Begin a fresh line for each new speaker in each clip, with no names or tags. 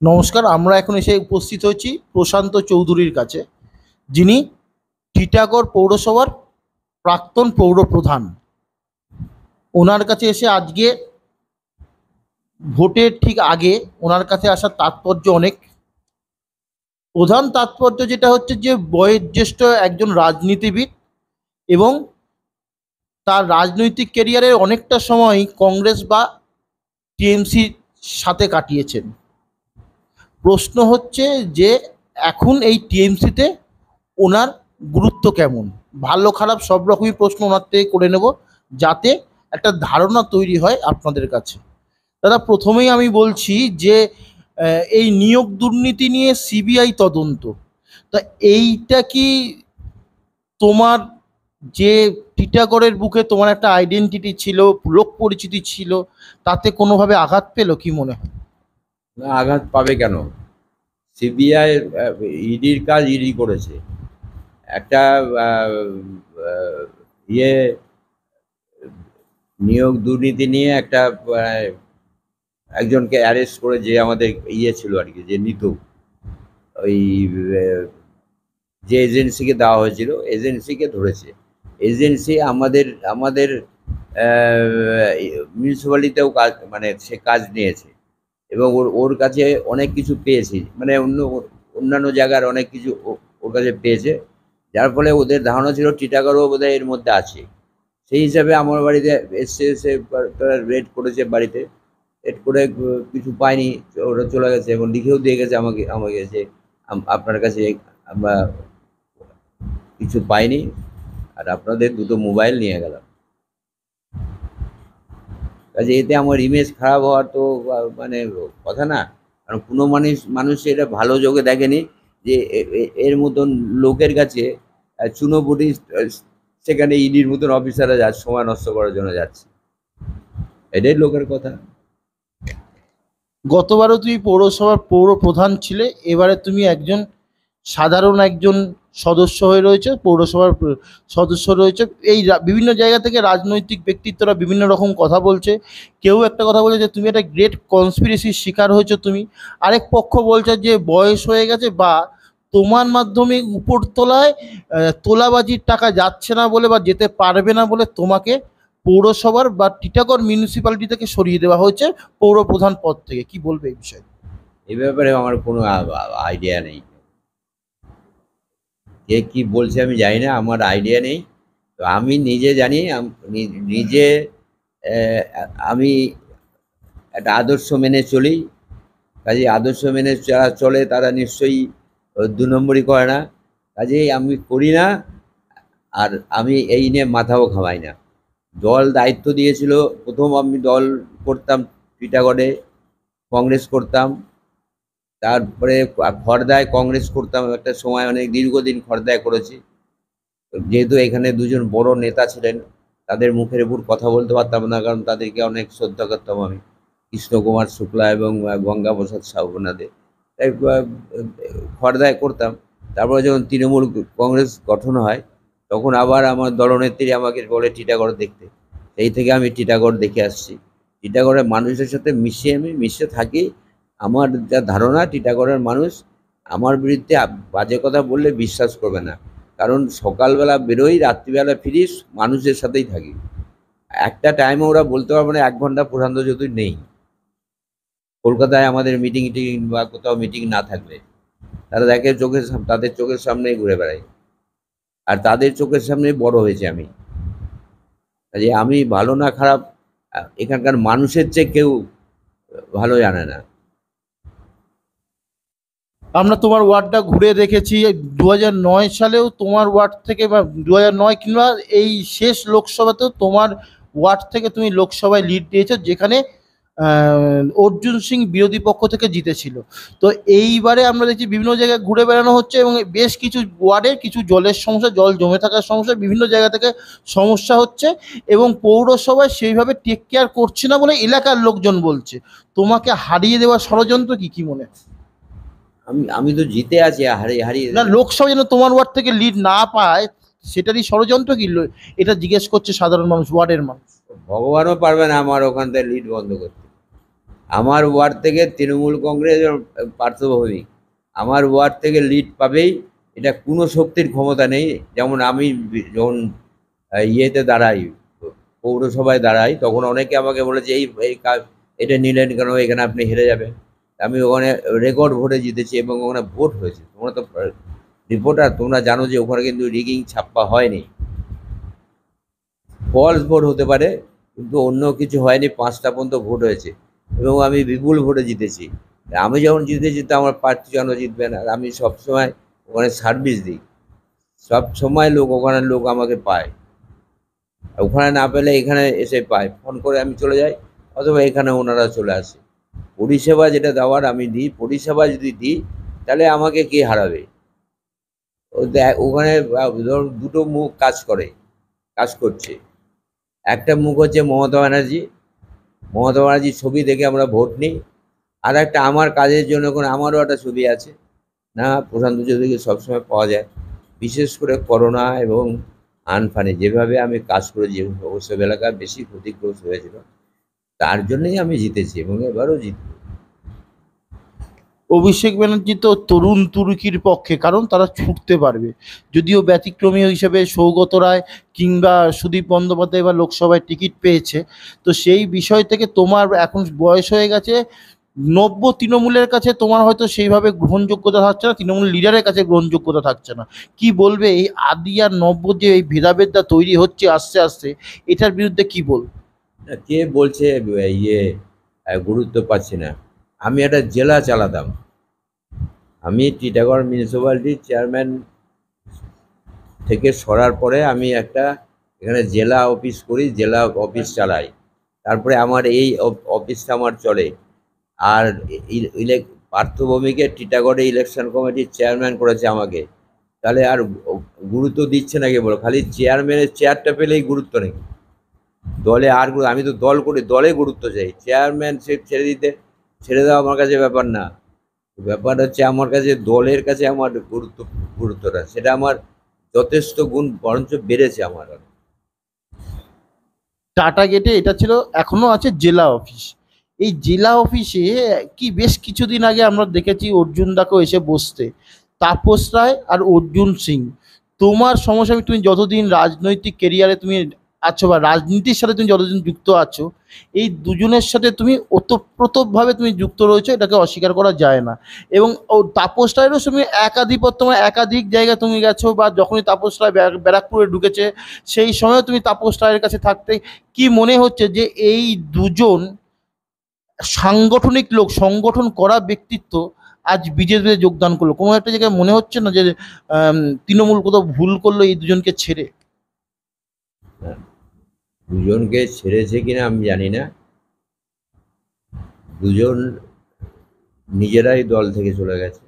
নমস্কার। আমরা এখন এসে উপস্থিত হয়েছি প্রশান্ত চৌধুরীর কাছে, যিনি টিটাগড় পৌরসভার প্রাক্তন পৌর প্রধান। ওনার কাছে এসে আজকে ভোটের ঠিক আগে ওনার কাছে আসার তাৎপর্য অনেক। প্রধান তাৎপর্য যেটা হচ্ছে যে বয়োজ্যেষ্ঠ একজন রাজনীতিবিদ এবং তার রাজনৈতিক ক্যারিয়ারের অনেকটা সময় কংগ্রেস বা টিএমসির সাথে কাটিয়েছেন। প্রশ্ন হচ্ছে যে এখন এই টিএমসিতে ওনার গুরুত্ব কেমন, ভালো খারাপ সব রকমই প্রশ্ন ওনার থেকে করে নেব, যাতে একটা ধারণা তৈরি হয় আপনাদের কাছে। দাদা, প্রথমেই আমি বলছি যে এই নিয়োগ দুর্নীতি নিয়ে সিবিআই তদন্ত, তা এইটা কি তোমার যে টিটাগড়ের বুকে তোমার একটা আইডেন্টিটি ছিল, লোক পরিচিতি ছিল, তাতে কোনোভাবে আঘাত পেলো কি মনে হয়?
না, আঘাত পাবে কেন? সিবিআই ইডির কাজ ইডি করেছে। একটা আহ, আহ, ইয়ে নিয়োগ দুর্নীতি নিয়ে একটা একজনকে অ্যারেস্ট করে, যে আমাদের ইয়ে ছিল আর কি, যে নিত ওই যে এজেন্সিকে দেওয়া হয়েছিল, এজেন্সিকে ধরেছে। এজেন্সি আমাদের আমাদের মিউনিসিপ্যালিটিতেও কাজ, মানে সে কাজ নিয়েছে, এবং ওর ওর কাছে অনেক কিছু পেয়েছি, মানে অন্যান্য জায়গার অনেক কিছু ওর কাছে পেয়েছে। যার ফলে ওদের ধারণা ছিল টিটাগড়ও বোধহয় এর মধ্যে আছে। সেই হিসাবে আমার বাড়িতে এসে তারা রেড করেছে বাড়িতে। রেড করে কিছু পায়নি, ওরা চলে গেছে এবং লিখেও দিয়ে গেছে আমাকে যে আপনার কাছে আমরা কিছু পাইনি, আর আপনাদের দুটো মোবাইল নিয়ে গেলাম। কাজে এতে আমার ইমেজ খারাপ হওয়ার তো মানে কথা না। কারণ কোনো মানুষ এটা ভালো চোখে দেখেনি যে এর মতন লোকের কাছে চুনোপুটি, সেখানে ইডির মতন অফিসাররা যাচ্ছে, সময় নষ্ট করার জন্য যাচ্ছে। এটাই লোকের কথা।
গতবারও তুমি পৌরসভার পৌর প্রধান ছিলে, এবারে তুমি একজন সাধারণ একজন সদস্য হয়ে রয়েছে, পৌরসভার সদস্য রয়েছে। এই বিভিন্ন জায়গা থেকে রাজনৈতিক ব্যক্তিত্বরা বিভিন্ন রকম কথা বলছে। কেউ একটা কথা বলছে যে তুমি একটা গ্রেট কনস্পিরেসির শিকার হয়েছো তুমি। আরেক পক্ষ বলছে যে বয়স হয়ে গেছে, বা তোমার মাধ্যমে উপরতলায় তোলাবাজির টাকা যাচ্ছে না বলে বা যেতে পারবে না বলে তোমাকে পৌরসভার বা টিটাগড় মিউনিসিপ্যালিটি থেকে সরিয়ে দেওয়া হয়েছে পৌর প্রধান পদ থেকে। কি বলবে এই বিষয়ে?
এ ব্যাপারে আমার কোনো আইডিয়া নেই। কে কি বলছে আমি জানি না, আমার আইডিয়া নেই। তো আমি নিজে জানি, নিজে আমি একটা আদর্শ মেনে চলি। কাজেই আদর্শ মেনে যারা চলে তারা নিশ্চয়ই দু নম্বরই করে না। কাজেই আমি করি না, আর আমি এই নিয়ে মাথাও ঘামাই না। দল দায়িত্ব দিয়েছিল, প্রথম আমি দল করতাম টিটাগড়ে, কংগ্রেস করতাম। তারপরে খড়দায় কংগ্রেস করতাম একটা সময়, অনেক দীর্ঘদিন খড়দায় করেছি। যেহেতু এখানে দুজন বড় নেতা ছিলেন, তাদের মুখের উপর কথা বলতে পারতাম না, কারণ তাদেরকে অনেক শ্রদ্ধা করতাম আমি, কৃষ্ণকুমার শুক্লা এবং গঙ্গাপ্রসাদ সাহুনাদের। তাই খড়দায় করতাম। তারপরে যখন তৃণমূল কংগ্রেস গঠন হয়, তখন আবার আমার দলনেত্রী আমাকে বলে টিটাগড় দেখতে। সেই থেকে আমি টিটাগড় দেখে আসছি। টিটাগড়ের মানুষের সাথে আমি মিশে থাকি। আমার যা ধারণা, টিটাগড়ের মানুষ আমার বিরুদ্ধে বাজে কথা বললে বিশ্বাস করবে না। কারণ সকালবেলা বেরোই, রাত্রিবেলা ফিরিস, মানুষের সাথেই থাকি। একটা টাইমে ওরা বলতে পারবে না 1 ঘন্টা প্রশান্ত চৌধুরী নেই কলকাতায়, আমাদের মিটিং টিটিং বা কোথাও মিটিং না থাকলে। তারা দেখে তাদের চোখের সামনেই ঘুরে বেড়াই, আর তাদের চোখের সামনেই বড় হয়েছে আমি। কাজে আমি ভালো না খারাপ এখানকার মানুষের চেয়ে কেউ ভালো জানে না।
আমরা তোমার ওয়ার্ডটা ঘুরে দেখেছি। 2009 সালেও তোমার ওয়ার্ড থেকে, বা 2009 কিংবা এই শেষ লোকসভাতেও তোমার ওয়ার্ড থেকে তুমি লোকসভায় লিড দিয়েছো, যেখানে অর্জুন সিং বিরোধী পক্ষ থেকে জিতেছিল। তো এইবারে আমরা দেখছি বিভিন্ন জায়গায় ঘুরে বেড়ানো হচ্ছে, এবং বেশ কিছু ওয়ার্ডে কিছু জলের সমস্যা, জল জমে থাকার সমস্যা, বিভিন্ন জায়গা থেকে সমস্যা হচ্ছে, এবং পৌরসভায় সেইভাবে টেক কেয়ার করছে না বলে এলাকার লোকজন বলছে। তোমাকে হারিয়ে দেওয়ার ষড়যন্ত্র কি, কি মনে হয়?
আমি তো জিতে আছি, হারিয়ে হারিয়ে
না, লোকসভা যেন তোমার ওয়ার্ড থেকে লিড না পায়, সেটারই ষড়যন্ত্র কি? এটা জিজ্ঞেস করছে সাধারণ মানুষ, ওয়ার্ডের মানুষ।
ভগবানও পারবে না আমার ওখান থেকে লিড বন্ধ করতে। আমার ওয়ার্ড থেকে তৃণমূল কংগ্রেস পার্থভৌমিক আমার ওয়ার্ড থেকে লিড পাবেই, এটা কোনো শক্তির ক্ষমতা নেই। যেমন আমি যখন ইয়েতে দাঁড়াই, পৌরসভায় দাঁড়াই, তখন অনেকে আমাকে বলেছে এই এই কাজ এটা নিলেন কেন, এখানে আপনি হেরে যাবেন। আমি ওখানে রেকর্ড ভোটে জিতেছি এবং ওখানে ভোট হয়েছে। তোমরা তো রিপোর্টার, তোমরা জানো যে ওখানে কিন্তু রিগিং ছাপ্পা হয়নি। ফলস ভোট হতে পারে, কিন্তু অন্য কিছু হয়নি। 5টা পর্যন্ত ভোট হয়েছে এবং আমি বিপুল ভোটে জিতেছি। আমি যখন জিতেছি তো আমার প্রার্থী কেন জিতবে না? আর আমি সবসময় ওখানে সার্ভিস দিই, সব সময় ওখানে লোক আমাকে পায়। ওখানে না পেলে এখানে এসে পায়, ফোন করে আমি চলে যাই, অথবা এখানে ওনারা চলে আসে। পরিষেবা যেটা দেওয়ার আমি দিই, পরিষেবা যদি দিই তাহলে আমাকে কে হারাবে? ওখানে ধর দুটো মুখ কাজ করছে। একটা মুখ হচ্ছে মমতা ব্যানার্জি, মমতা ব্যানার্জির ছবি দেখে আমরা ভোট নিই। আর একটা আমার কাজের জন্য আমারও একটা ছবি আছে না, প্রশান্ত চৌধুরীকে সবসময় পাওয়া যায়। বিশেষ করে করোনা এবং আনফানে যেভাবে আমি কাজ করেছি, ওসব এলাকা বেশি ক্ষতিগ্রস্ত হয়েছিল, তার জন্যই আমি জিতেছি এবং এবারও জিতব।
অভিষেক ব্যানার্জি তো তরুণ তুর্কির পক্ষে, কারণ তারা ছুটতে পারবে। যদিও ব্যতিক্রমী হিসেবে সৌগত রায় কিংবা সুদীপ বন্দ্যোপাধ্যায় বা লোকসভায় টিকিট পেয়েছে, তো সেই বিষয় থেকে তোমার এখন বয়স হয়ে গেছে, নব্য তৃণমূলের কাছে তোমার হয়তো সেইভাবে গ্রহণযোগ্যতা থাকছে না, তৃণমূল লিডারের কাছে গ্রহণযোগ্যতা থাকছে না। কি বলবে এই আদি আর নব্য যে এই ভেদাভেদটা তৈরি হচ্ছে আস্তে আস্তে, এটার বিরুদ্ধে কি বলবে?
না, কে বলছে ইয়ে গুরুত্ব পাচ্ছি না? আমি একটা জেলা চালাতাম। আমি টিটাগড় মিউনিসিপ্যালিটির চেয়ারম্যান থেকে সরার পরে আমি একটা এখানে জেলা অফিস করি, জেলা অফিস চালাই। তারপরে আমার এই অফিসটা আমার চলে। আর পার্থভূমিকে টিটাগড়ে ইলেকশন কমিটির চেয়ারম্যান করেছে আমাকে। তাহলে আর গুরুত্ব দিচ্ছে নাকি বলো? খালি চেয়ারম্যানের চেয়ারটা পেলেই গুরুত্ব নেই দলে। আর আমি তো দল করি, দলে গুরুত্ব চাই। চেয়ারম্যানশিপ ছেড়ে দেওয়া আমার কাছে ব্যাপার না। ব্যাপার হচ্ছে আমার কাছে দলের কাছে আমার গুরুত্বটা, সেটা আমার যথেষ্ট গুণ বরঞ্চ বেড়েছে আমার।
টাটা গেটে এটা ছিল, এখনো আছে জেলা অফিস। এই জেলা অফিসে কি বেশ কিছুদিন আগে আমরা দেখেছি অর্জুন দাকেও এসে বসতে, তাপস রায় আর অর্জুন সিং। তোমার সমসাময়িক, তুমি যতদিন রাজনৈতিক কেরিয়ারে তুমি আছো বা রাজনীতির সাথে তুমি যতদিন যুক্ত আছো, এই দুজনের সাথে তুমি ওতপ্রোতভাবে তুমি যুক্ত রয়েছো, এটাকে অস্বীকার করা যায় না। এবং ও তাপস রায়েরও তুমি একাধিপত্য, মানে একাধিক জায়গায় তুমি গেছো, বা যখনই তাপস রায় ব্যারাকপুরে ঢুকেছে সেই সময় তুমি তাপস রায়ের কাছে থাকতে। কি মনে হচ্ছে যে এই দুজন সাংগঠনিক লোক, সংগঠন করা ব্যক্তিত্ব আজ বিজেপিতে যোগদান করলো, কোনো একটা জায়গায় মনে হচ্ছে না যে তৃণমূল কোথাও ভুল করলো এই দুজনকে ছেড়ে?
দুজনকে ছেড়েছে কিনা আমি জানি না। দুজন নিজেরাই দল থেকে চলে গেছে।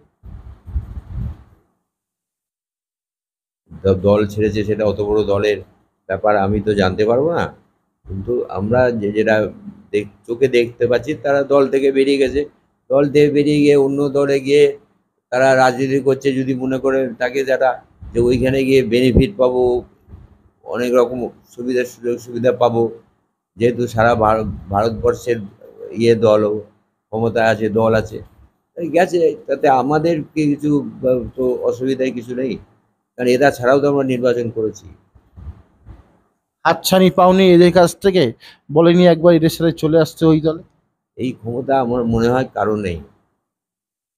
দল ছেড়েছে, সেটা অত বড় দলের ব্যাপার আমি তো জানতে পারবো না। কিন্তু আমরা যেটা চোখে দেখতে পাচ্ছি, তারা দল থেকে বেরিয়ে গেছে। দল থেকে বেরিয়ে গিয়ে অন্য দলে গিয়ে তারা রাজনীতি করছে, যদি মনে করে থাকে যারা যে ওইখানে গিয়ে বেনিফিট পাবো, অনেক রকম সুযোগ সুবিধা পাবো, যেহেতু সারা ভারতবর্ষের দল ক্ষমতায় আছে, দল আছে, তাই গেছে। তাতে আমাদের কিছু তো অসুবিধায় কিছু নেই, কারণ এরা ছাড়াও তো আমরা নির্বাচন করেছি।
হাতছানি পাওনি এদের কাছ থেকে? বলেনি একবার এদের সাথে চলে আসতে ওই দলে?
এই ক্ষমতা আমার মনে হয় কারো নেই।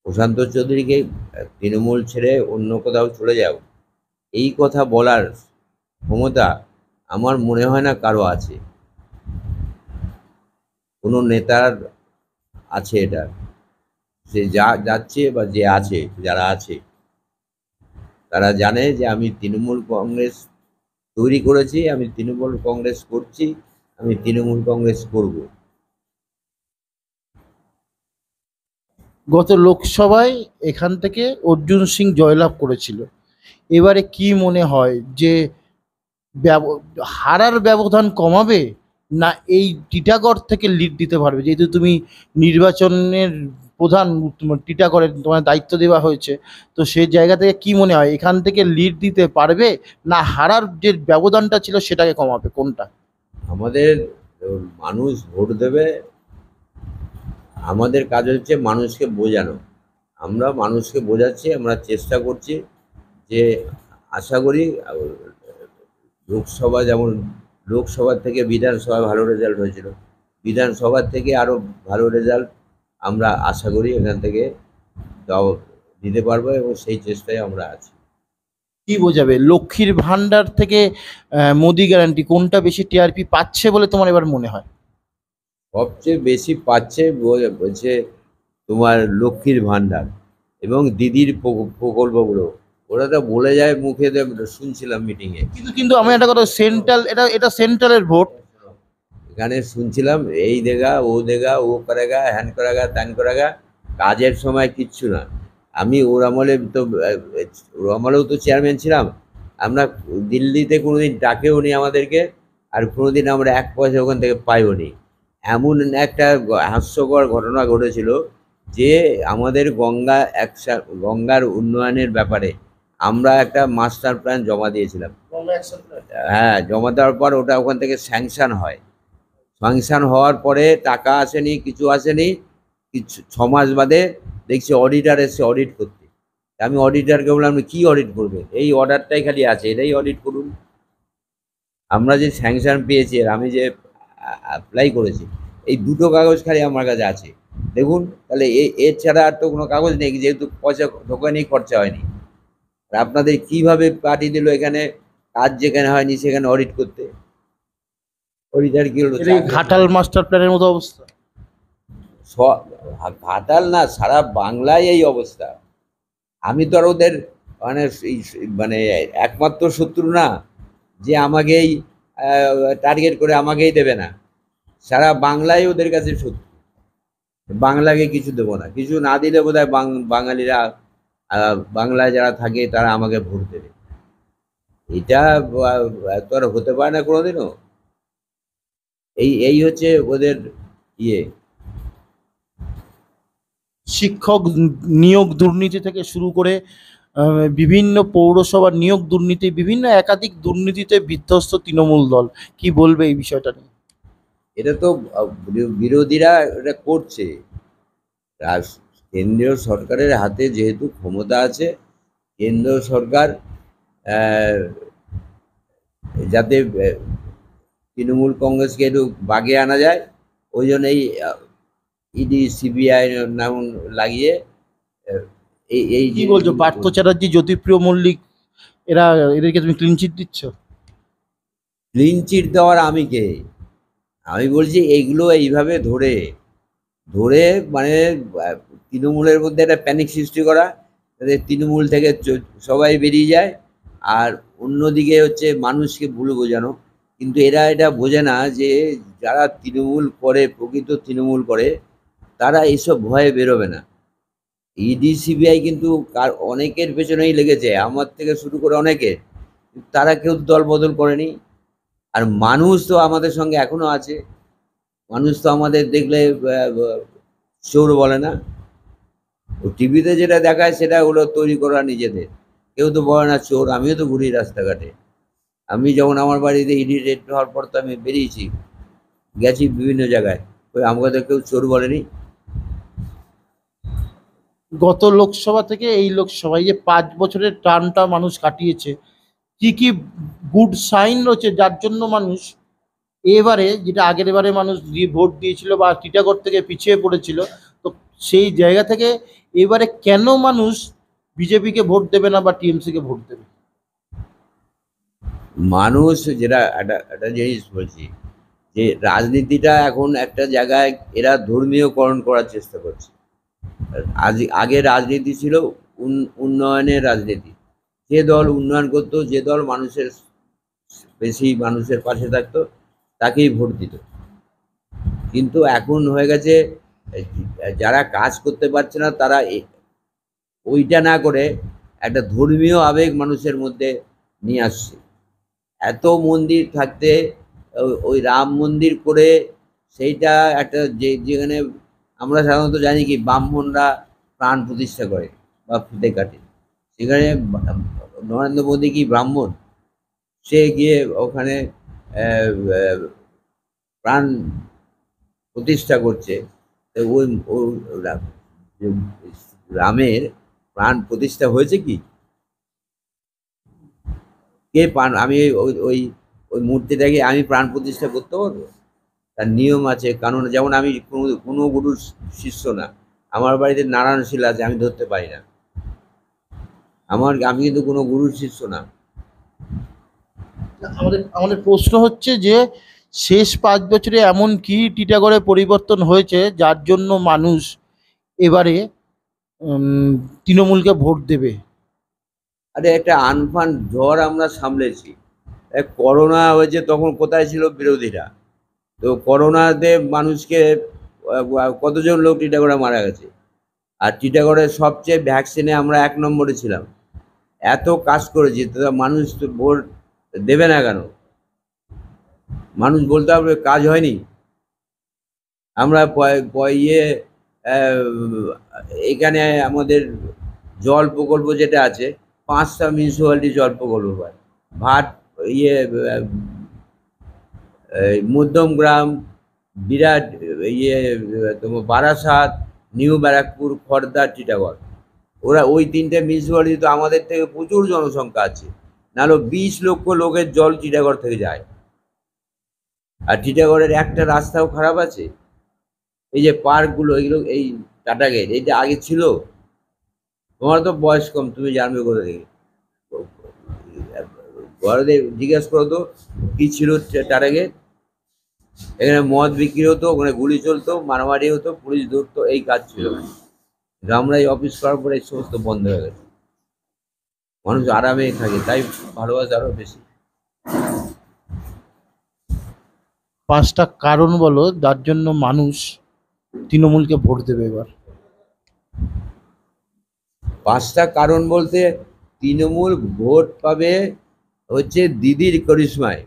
প্রশান্ত চৌধুরীকে তৃণমূল ছেড়ে অন্য কোথাও চলে যাও, এই কথা বলার ক্ষমতা আমার মনে হয় না কারো আছে, কোনো নেতার আছে এটা। সে যাচ্ছে বা যে আছে, যারা আছে তারা জানে যে আমি তৃণমূল কংগ্রেস তৈরি করেছি, আমি তৃণমূল কংগ্রেস করছি, আমি তৃণমূল কংগ্রেস করব।
গত লোকসভায় এখান থেকে অর্জুন সিং জয়লাভ করেছিল। এবারে কি মনে হয় যে হারার ব্যবধান কমাবে, না এই টিটাগড় থেকে লিড দিতে পারবে? যেহেতু তুমি নির্বাচনের প্রধান, তোমার টিটাগড়ের তোমার দায়িত্ব দেওয়া হয়েছে, তো সেই জায়গা থেকে কি মনে হয় এখান থেকে লিড দিতে পারবে, না হারার যে ব্যবধানটা ছিল সেটাকে কমাবে, কোনটা?
আমাদের মানুষ ভোট দেবে, আমাদের কাজ হচ্ছে মানুষকে বোঝানো। আমরা মানুষকে বোঝাচ্ছি, আমরা চেষ্টা করছি যে আশা করি লোকসভা যেমন লোকসভার থেকে বিধানসভায় ভালো রেজাল্ট হয়েছিল, বিধানসভার থেকে আরও ভালো রেজাল্ট আমরা আশা করি এখান থেকে দাও দিতে পারবো, এবং সেই চেষ্টায় আমরা আছি।
কি বোঝাবে লক্ষ্মীর ভান্ডার থেকে মোদি গ্যারান্টি, কোনটা বেশি টিআরপি পাচ্ছে বলে তোমার এবার মনে হয়?
সবচেয়ে বেশি পাচ্ছে বলছে তোমার লক্ষ্মীর ভাণ্ডার এবং দিদির প্রকল্পগুলো। ওরা তো বলে যায় মুখে, শুনছিলাম মিটিংয়ে।
কিন্তু কিন্তু আমি একটা কথা, সেন্ট্রাল, এটা এটা সেন্ট্রালের ভোট।
এখানে শুনছিলাম এই দেগা ও দেগা, ও করেগা, হ্যান করেগা, ত্যান করেগা, কাজের সময় কিচ্ছু না। আমি ওর আমলে তো ওর আমলেও তো চেয়ারম্যান ছিলাম। আমরা দিল্লিতে কোনোদিন ডাকেও নি আমাদেরকে, আর কোনোদিন আমরা এক পয়সা ওখান থেকে পাইও নি। এমন একটা হাস্যকর ঘটনা ঘটেছিল যে আমাদের গঙ্গার উন্নয়নের ব্যাপারে আমরা একটা মাস্টার প্ল্যান জমা দিয়েছিলাম। হ্যাঁ, জমা দেওয়ার পর ওটা ওখান থেকে স্যাংশন হয়। স্যাংশন হওয়ার পরে টাকা আসেনি, কিছু আসেনি। কিছু 6 মাস বাদে দেখছি অডিটার এসছে অডিট করতে। আমি অডিটারকে বললাম, আপনি কী অডিট করবেন? এই অর্ডারটাই খালি আছে, এটাই অডিট করুন। আমরা যে স্যাংশন পেয়েছি আর আমি যে অ্যাপ্লাই করেছি, এই দুটো কাগজ খালি আমার কাছে আছে, দেখুন। তাহলে এর ছাড়া আর তো কোনো কাগজ নেই, যেহেতু পয়সা ঢোকানি, খরচা হয়নি। আর আপনাদের কীভাবে পাঠিয়ে দিল এখানে, কাজ যেখানে হয়নি সেখানে অডিট করতে? অডিটার কী হলো?
এটা কি ঘাটাল মাস্টার প্ল্যানের মতো অবস্থা?
ঘাটাল না, সারা বাংলায় এই অবস্থা। আমি তো আর ওদের মানে মানে একমাত্র শত্রু না যে আমাকেই টার্গেট করে আমাকেই দেবে না। সারা বাংলায় ওদের কাছে শত্রু। বাংলাকে কিছু দেবো না, কিছু না দিলে বোধহয় বাঙালিরা, বাংলায় যারা থাকে তারা আমাকে ভোট দেবে। এটা তো আর হতে পারে না কোনোদিনও। এই এই হচ্ছে ওদের ইয়ে।
শিক্ষক নিয়োগ দুর্নীতি থেকে শুরু করে বিভিন্ন পৌরসভার নিয়োগ দুর্নীতি, বিভিন্ন একাধিক দুর্নীতিতে বিধ্বস্ত তৃণমূল দল। কি বলবে এই বিষয়টা নিয়ে?
এটা তো বিরোধীরা এটা করছে। কেন্দ্রীয় সরকারের হাতে যেহেতু ক্ষমতা আছে, কেন্দ্র সরকার যাতে তৃণমূল কংগ্রেসকে একটু বাগে আনা যায়, ওই জন্যই ইডি সিবিআই নাম লাগিয়ে এই এই
কি বলছো, পার্থ চ্যাটার্জি, জ্যোতিপ্রিয় মল্লিক, এদেরকে তুমি ক্লিন চিট দিচ্ছ?
ক্লিন চিট দেওয়ার আমি কে? আমি বলছি এইগুলো এইভাবে ধরে ধরে মানে তৃণমূলের মধ্যে একটা প্যানিক সৃষ্টি করা, যাতে তৃণমূল থেকে সবাই বেরিয়ে যায়। আর অন্যদিকে হচ্ছে মানুষকে ভুল বোঝানো। কিন্তু এরা এটা বোঝে না যে যারা তৃণমূল করে, প্রকৃত তৃণমূল করে, তারা এইসব ভয়ে বেরোবে না। ইডি সিবিআই কিন্তু অনেকের পেছনেই লেগেছে, আমার থেকে শুরু করে অনেকে, তারা কেউ দল বদল করেনি। আর মানুষ তো আমাদের সঙ্গে এখনো আছে। মানুষ তো আমাদের দেখলে চোর বলে না। ও টিভিতে যেটা দেখায় সেটা হলো তৈরি করা নিজেদের। কেউ তো বলে না চোর। আমিও তো ঘুরি রাস্তাঘাটে। আমি যখন আমার বাড়িতে ইডি রেড হওয়ার পর তো আমি বেরিয়েছি, গেছি বিভিন্ন জায়গায়, ওই আমাকে তো কেউ চোর বলেনি।
গত লোকসভা থেকে এই লোকসভায় যে 5 বছরের টার্মটা মানুষ কাটিয়েছে, কি কি গুড সাইন রয়েছে যার জন্য মানুষ এবারে, যেটা আগের এবারে মানুষ দিয়ে ভোট দিয়েছিল বা টিটাগড় থেকে পিছিয়ে পড়েছিল, তো সেই জায়গা থেকে এবারে কেন মানুষ বিজেপিকে ভোট দেবে না বা টিএমসিকে ভোট দেবে?
মানুষ যেটা একটা জিনিস বলছি, যে রাজনীতিটা এখন একটা জায়গায় এরা ধর্মীয়করণ করার চেষ্টা করছে। আগে রাজনীতি ছিল উন্নয়নের রাজনীতি। যে দল উন্নয়ন করতো, যে দল মানুষের বেশি মানুষের পাশে থাকতো, তাকেই ভোট দিত। কিন্তু এখন হয়ে গেছে যারা কাজ করতে পারছে না তারা ওইটা না করে একটা ধর্মীয় আবেগ মানুষের মধ্যে নিয়ে আসছে। এত মন্দির থাকতে ওই রাম মন্দির করে সেইটা একটা যেখানে আমরা সাধারণত জানি কি ব্রাহ্মণরা প্রাণ প্রতিষ্ঠা করে বা ফুটে কাটে, সেখানে নরেন্দ্র মোদী কি ব্রাহ্মণ? সে গিয়ে ওখানে প্রাণ প্রতিষ্ঠা করছে। তো ওই যে রামের প্রাণ প্রতিষ্ঠা হয়েছে কি? কে প্রাণ? আমি ওই ওই ওই মূর্তিটাকে আমি প্রাণ প্রতিষ্ঠা করতে পারবো? তার নিয়ম আছে, কানুন। যেমন আমি কোনো গুরুর শিষ্য না। আমার বাড়িতে নারায়ণ শিলা আছে, আমি ধরতে পারি না। আমি কিন্তু কোনো গুরুর শিষ্য না।
আমাদের আমাদের প্রশ্ন হচ্ছে যে শেষ 5 বছরে এমন কি টিটাগড়ে পরিবর্তন হয়েছে যার জন্য মানুষ এবারে তৃণমূলকে ভোট দেবে?
আরে একটা আনফান ঝড় আমরা সামলেছি। করোনা হয়েছে, তখন কোথায় ছিল বিরোধীরা? তো করোনাতে মানুষকে কতজন লোক টিটাগড়ে মারা গেছে। আর টিটাগড়ের সবচেয়ে ভ্যাকসিনে আমরা 1 নম্বরে ছিলাম। এত কাজ করেছি, তো মানুষ তো ভোট দেবে না কেন? মানুষ বলতে হবে কাজ হয়নি। আমরা ইয়ে এখানে আমাদের জল প্রকল্প যেটা আছে, 5টা মিউনিসিপ্যালিটি জল প্রকল্প পায়। ভাট, ইয়ে মধ্যমগ্রাম, বিরাট, ইয়ে তোমার বারাসাত, নিউ ব্যারাকপুর, খড়দা, টিটাগড়। ওরা ওই 3টে মিউনিসিপ্যালিটি তো আমাদের থেকে প্রচুর জনসংখ্যা আছে। নাহলে 20 লক্ষ লোকের জল টিটাগড় থেকে যায়। আর টিটাগড়ের একটা রাস্তাও খারাপ আছে। এই যে পার্কগুলো, এগুলো এই টাটা গেট, এইটা আগে ছিল? তোমার তো বয়স কম, তুমি জানবে কোথা থেকে? বড়দের জিজ্ঞেস করো তো কি ছিল টাটা গেট। এখানে মদ বিক্রি হতো, ওখানে গুলি চলতো, মারামারি হতো, পুলিশ ধরতো, এই কাজ ছিল। আমরা এই অফিস করার পরে এই সমস্ত বন্ধ হয়ে গেছে। মানুষ আরামে থাকে, তাই ভালোবাসা আরো বেশি।
5টা কারণ বলো যার জন্য মানুষ তৃণমূলকে ভোট দেবে এবার।
5টা কারণ বলতে, তৃণমূল ভোট পাবে হচ্ছে দিদির করিশ্মায়।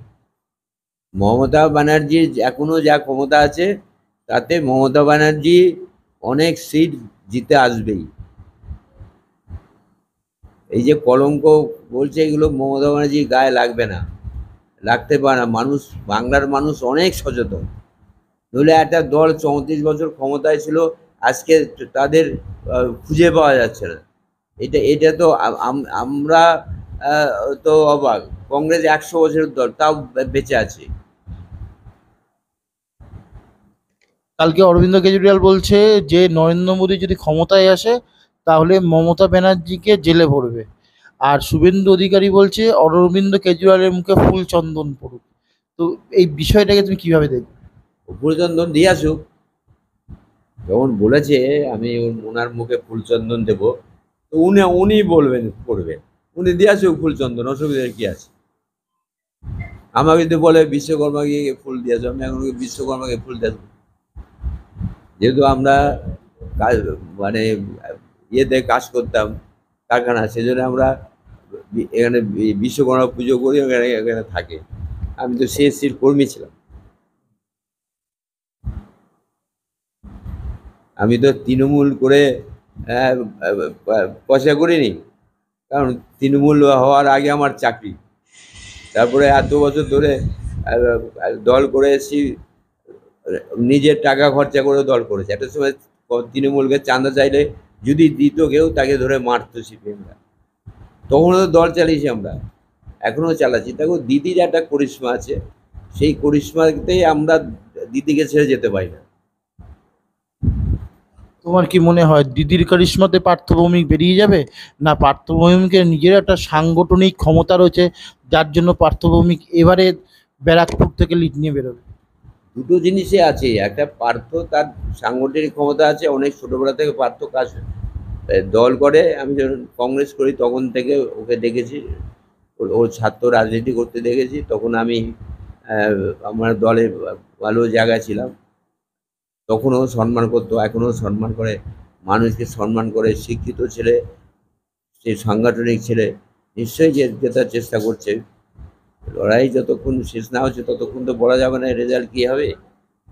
মমতা ব্যানার্জির এখনো যা ক্ষমতা আছে, তাতে মমতা ব্যানার্জি অনেক সিট জিতে আসবেই। এই যে কলঙ্ক বলছে, এগুলো মমতা ব্যানার্জির গায়ে লাগবে না, লাগতে পারে না। মানুষ, বাংলার মানুষ অনেক সচেতন। নইলে একটা দল 34 বছর ক্ষমতায় ছিল, আজকে তাদের খুঁজে পাওয়া যাচ্ছে না। এটা তো আমরা তো অবাক। কংগ্রেস 100 বছরের দল, তাও বেঁচে আছে।
কালকে অরবিন্দ কেজরিওয়াল বলছে যে নরেন্দ্র মোদী যদি ক্ষমতায় আসে তাহলে মমতা ব্যানার্জিকে জেলে ভরবে। আর শুভেন্দু অধিকারী বলছে অরবিন্দ কেজরিওয়ালের মুখে ফুল চন্দন পড়ুক। তো এই বিষয়টাকে তুমি কিভাবে দেখবে?
ফুলচন্দন দিয়ে আসুক। যখন বলেছে আমি ওনার মুখে ফুলচন্দন দেব, তো উনি বলবেন করবেন। উনি দিয়ে আসুক ফুলচন্দন, অসুবিধার কি আছে? আমাকে যদি বলে বিশ্বকর্মাকে ফুল দিয়ে আসো, আমি এখন বিশ্বকর্মাকে ফুল দিয়ে আসবো। যেহেতু আমরা কাজ, মানে ইয়েতে কাজ করতাম, কারখানা, সেজন্য আমরা এখানে বিশ্বকর্মা পুজো করি, এখানে এখানে থাকে। আমি তো সিএসসির কর্মী ছিলাম। আমি তো তৃণমূল করে পয়সা করিনি। কারণ তৃণমূল হওয়ার আগে আমার চাকরি, তারপরে এত বছর ধরে দল করে এসেছি, নিজের টাকা খরচা করে দল করেছে। একটা সময় তৃণমূলকে চাঁদা চাইলে যদি দিত কেউ, তাকে ধরে মারতো সিপিএমরা। তখনও তো দল চালিয়েছি আমরা, এখনও চালাচ্ছি। দেখো, দিদির একটা করিশ্মা আছে, সেই করিশ্মাতেই আমরা দিদিকে ছেড়ে যেতে পারি না।
তোমার কি মনে হয় দিদির কারিশমাতে পার্থ ভৌমিক বেরিয়ে যাবে, না পার্থ ভৌমিকের নিজের একটা সাংগঠনিক ক্ষমতা রয়েছে যার জন্য পার্থ ভৌমিক এবারে ব্যারাকপুর থেকে লিড নিয়ে বেরোবে?
দুটো জিনিসই আছে। একটা, পার্থ তার সাংগঠনিক ক্ষমতা আছে, অনেক ছোটবেলা থেকে পার্থ কাজ দল করে। আমি যখন কংগ্রেস করি তখন থেকে ওকে দেখেছি, ওর ছাত্র রাজনীতি করতে দেখেছি। তখন আমি আমার দলে ভালো জায়গায় ছিলাম। তখনও সম্মান করতো, এখনও সম্মান করে, মানুষকে সম্মান করে। শিক্ষিত ছেলে, সে সাংগঠনিক ছেলে, নিশ্চয়ই জেতার চেষ্টা করছে। লড়াই যতক্ষণ শেষ না হচ্ছে ততক্ষণ তো বলা যাবে না রেজাল্ট কী হবে।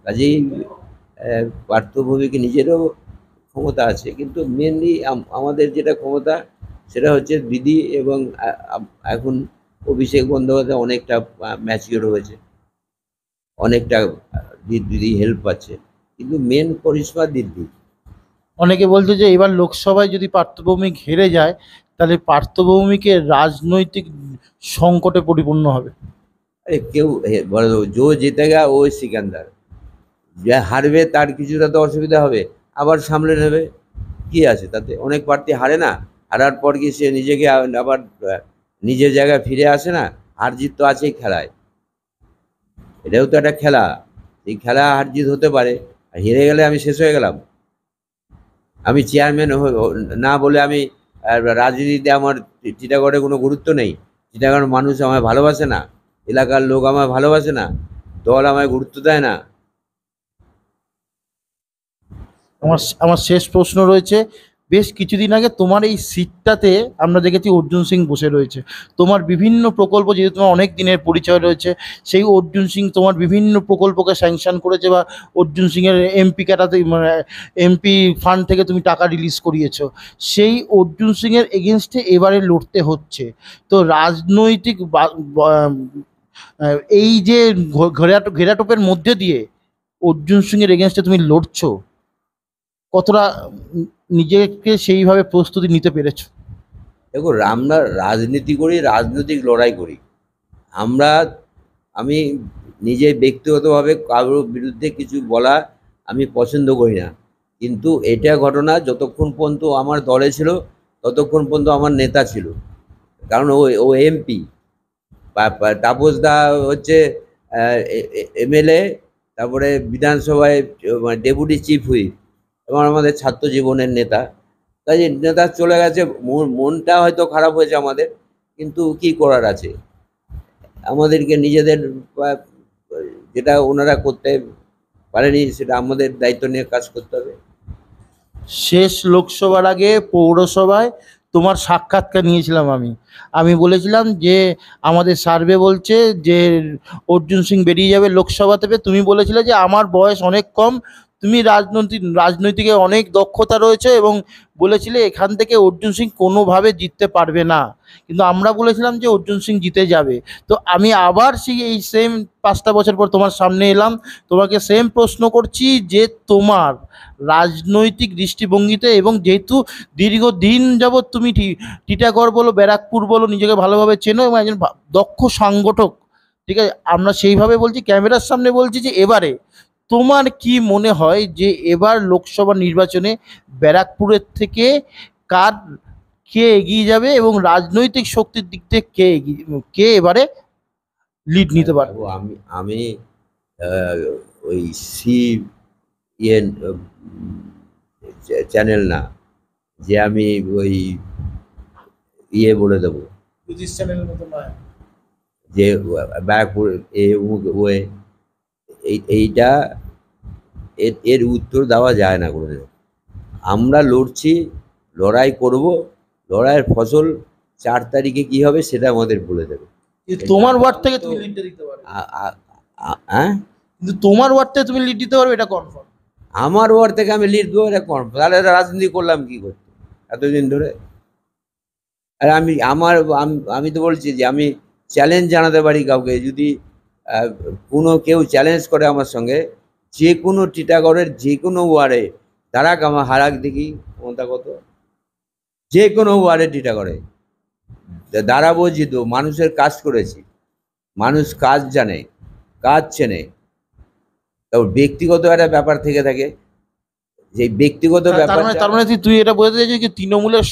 কাজেই পার্থভূমিকে নিজেরও ক্ষমতা আছে, কিন্তু মেনলি আমাদের যেটা ক্ষমতা, সেটা হচ্ছে দিদি। এবং এখন অভিষেক বন্দ্যোপাধ্যায় অনেকটা ম্যাচিওর হয়েছে, অনেকটা দিদি হেল্প পাচ্ছে। কিন্তু মেন করিশ্মা দিদি।
অনেকে বলছে যে এবার লোকসভায় যদি পার্থভৌমিক হেরে যায় তাহলে পার্থভৌমিকের রাজনৈতিক সংকটে পরিপূর্ণ হবে।
আরে কেউ বলো, জো জিতেগা ও সিকান্দার, যে হারবে তার কিছুটা তো অসুবিধা হবে, আবার সামলে নেবে, কি আছে তাতে? অনেক প্রার্থী হারে না, হারার পর কি সে নিজেকে আবার নিজের জায়গায় ফিরে আসে না? হার জিত তো আছেই খেলায়, এটাও তো একটা খেলা। এই খেলা হার জিত হতে পারে। আর হেরে গেলে আমি শেষ হয়ে গেলাম? আমি চেয়ারম্যান না বলে আমি রাজনীতিতে আমার টিটাগড়ে কোনো গুরুত্ব নেই? টিটাগড়ের মানুষ আমায় ভালোবাসে না? এলাকার লোক আমায় ভালোবাসে না? দল আমায় গুরুত্ব দেয় না?
আমার আমার শেষ প্রশ্ন রয়েছে, বেশ কিছুদিন আগে তোমার এই সিটটাতে আমরা দেখেছি অর্জুন সিং বসে রয়েছে। তোমার বিভিন্ন প্রকল্প, যেহেতু তোমার অনেক দিনের পরিচয় রয়েছে, সেই অর্জুন সিং তোমার বিভিন্ন প্রকল্পকে স্যাংশন করেছে বা অর্জুন সিংয়ের এমপি ক্যাটাতে মানে এমপি ফান্ড থেকে তুমি টাকা রিলিজ করিয়েছো। সেই অর্জুন সিংয়ের এগেনস্টে এবারে লড়তে হচ্ছে। তো রাজনৈতিক এই যে ঘেরাটোপের মধ্যে দিয়ে অর্জুন সিংয়ের এগেনস্টে তুমি লড়ছো, কতটা নিজেকে সেইভাবে প্রস্তুতি নিতে পেরেছো?
দেখো, আমরা রাজনীতি করি, রাজনৈতিক লড়াই করি। আমরা আমি নিজে ব্যক্তিগতভাবে কারোর বিরুদ্ধে কিছু বলা আমি পছন্দ করি না, কিন্তু এটা ঘটনা, যতক্ষণ পর্যন্ত আমার দলে ছিল ততক্ষণ পর্যন্ত আমার নেতা ছিল। কারণ ও ও এমপি, তাপস দা হচ্ছে এমএলএ, তারপরে বিধানসভায় ডেপুটি চিফ হুইপ, এবং আমাদের ছাত্র জীবনের নেতা। তাই নেতা চলে গেছে, মনটা হয়তো খারাপ হয়েছে আমাদের, কিন্তু কি করার আছে? আমাদেরকে নিজেদের আহ, যেটা ওনারা করতে পারেনি সেটা আমাদের দায়িত্ব নিয়ে কাজ করতে হবে।
শেষ লোকসভার আগে পৌরসভায় তোমার সাক্ষাৎকার নিয়েছিলাম আমি। আমি বলেছিলাম যে আমাদের সার্ভে বলছে যে অর্জুন সিং বেরিয়ে যাবে লোকসভা থেকে। তুমি বলেছিলে যে আমার বয়স অনেক কম, তুমি রাজনৈতিকে অনেক দক্ষতা রয়েছে, এবং বলেছিলে এখান থেকে অর্জুন সিং কোনোভাবে জিততে পারবে না। কিন্তু আমরা বলেছিলাম যে অর্জুন সিং জিতে যাবে। তো আমি আবার সেই এই সেম 5টা বছর পর তোমার সামনে এলাম, তোমাকে সেম প্রশ্ন করছি যে তোমার রাজনৈতিক দৃষ্টিভঙ্গিতে, এবং যেহেতু দীর্ঘদিন যাবৎ তুমি টিটাগড় বলো ব্যারাকপুর বলো নিজেকে ভালোভাবে চেনো এবং একজন দক্ষ সাংগঠক, ঠিক আছে, আমরা সেইভাবে বলছি, ক্যামেরার সামনে বলছি যে এবারে তোমার কি মনে হয় যে এবার লোকসভা নির্বাচনে ব্যারাকপুরের থেকে কার কে এগিয়ে যাবে, এবং রাজনৈতিক শক্তির দিক থেকে কে এবারে লিড নিতে পারবে?
দেখো, আমি আমি আহ, ওই সি ইয়ে চ্যানেল না, যে আমি ওই ইয়ে বলে দেবো
জ্যোতিষ চ্যানেলের মতো নয়।
যে ব্যারাকপুর ওয়ে, এইটা এর উত্তর দেওয়া যায় না কোনোদিন। আমরা লড়ছি, লড়াই করব, লড়াইয়ের ফসল 4 তারিখে কি হবে সেটা আমাদের বলে দেবে।
তোমার ওয়ার্ড থেকে তুমি লিডটা দিতে পারবে,
হ্যাঁ,
কিন্তু তোমার ওয়ার্ড থেকে তুমি লিড দিতে পারবে এটা কনফার্ম।
আমার ওয়ার্ড থেকে আমি লিড দেবো, এটা কম, তাহলে রাজনীতি করলাম কি করতে এতদিন ধরে? আর আমি তো বলছি যে আমি চ্যালেঞ্জ জানাতে পারি কাউকে, যদি কোনো কেউ চ্যালেঞ্জ করে আমার সঙ্গে, যে কোনো টিটাগড়ের যে কোনো ওয়ার্ডে দাঁড়াক, আমার হারাক দেখি ক্ষমতা কত। যে কোনো ওয়ার্ডে টিটাগড়ে দাঁড়াবো, জিতবো, মানুষের কাজ করেছি, মানুষ কাজ জানে, কাজ চেনে। তারপর ব্যক্তিগত একটা ব্যাপার থেকে থাকে, যে ব্যক্তিগত ব্যাপার।
তার মানে তুই এটা বোঝাতে চাইছিস যে তৃণমূলের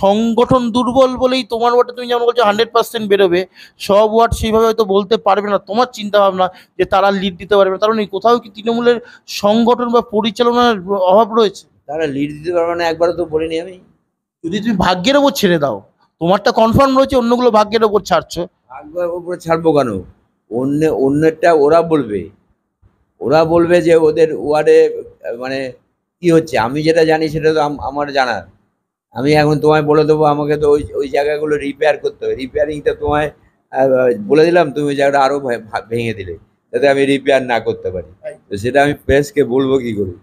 সংগঠন দুর্বল বলেই তোমার ওয়ার্ডে তুমি যেমন বলছো 100% বেরোবে, সব ওয়ার্ড সেইভাবে হয়তো বলতে পারবে না, তোমার চিন্তা ভাবনা যে তারা লিড দিতে পারবে না, কারণ কোথাও কি তৃণমূলের সংগঠন বা পরিচালনার অভাব রয়েছে?
তারা লিড দিতে পারবে না একবারও তো বলিনি আমি।
যদি তুমি ভাগ্যের ওপর ছেড়ে দাও, তোমারটা কনফার্ম রয়েছে, অন্যগুলো ভাগ্যের ওপর ছাড়ছো।
ভাগ্যের উপরে ছাড়বো কেন? অন্যেরটা ওরা বলবে যে ওদের ওয়ার্ডে মানে কি হচ্ছে। আমি যেটা জানি সেটা তো আমার জানার। আমি এখন তোমায় বলে দেবো, আমাকে তো ওই ওই জায়গাগুলো রিপেয়ার করতে হবে। রিপেয়ারিংটা তোমায় বলে দিলাম, তুমি ওই জায়গাটা আরো ভেঙে দিলে, যাতে আমি রিপেয়ার না করতে পারি। তো সেটা আমি প্রেসকে বলবো কি করে?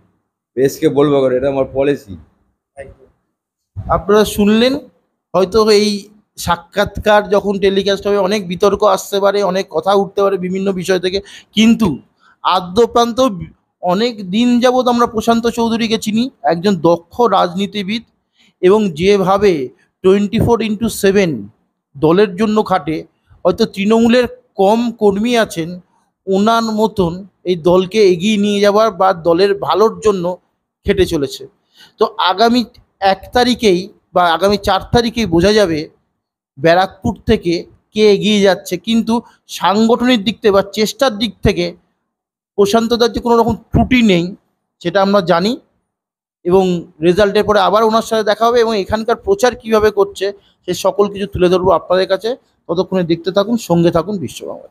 প্রেসকে বলবো করে, এটা আমার পলিসি।
আপনারা শুনলেন, হয়তো এই সাক্ষাৎকার যখন টেলিকাস্ট হবে অনেক বিতর্ক আসতে পারে, অনেক কথা উঠতে পারে বিভিন্ন বিষয় থেকে, কিন্তু আদ্যপ্রান্ত অনেক দিন যাবৎ আমরা প্রশান্ত চৌধুরীকে চিনি, একজন দক্ষ রাজনীতিবিদ এবং যেভাবে 24/7 দলের জন্য খাটে, হয়তো তৃণমূলের কম কর্মী আছেন ওনার মতন এই দলকে এগিয়ে নিয়ে যাওয়ার বা দলের ভালোর জন্য খেটে চলেছে। তো আগামী 1 তারিখেই বা আগামী 4 তারিখেই বোঝা যাবে ব্যারাকপুর থেকে কে এগিয়ে যাচ্ছে। কিন্তু সাংগঠনিক দিক থেকে বা চেষ্টার দিক থেকে প্রশান্ত দার যে কোনো রকম ত্রুটি নেই সেটা আমরা জানি, এবং রেজাল্টের পরে আবার ওনার সাথে দেখা হবে এবং এখানকার প্রচার কিভাবে করছে সে সকল কিছু তুলে ধরবো আপনাদের কাছে। ততক্ষণে দেখতে থাকুন, সঙ্গে থাকুন বিশ্ববাংলা।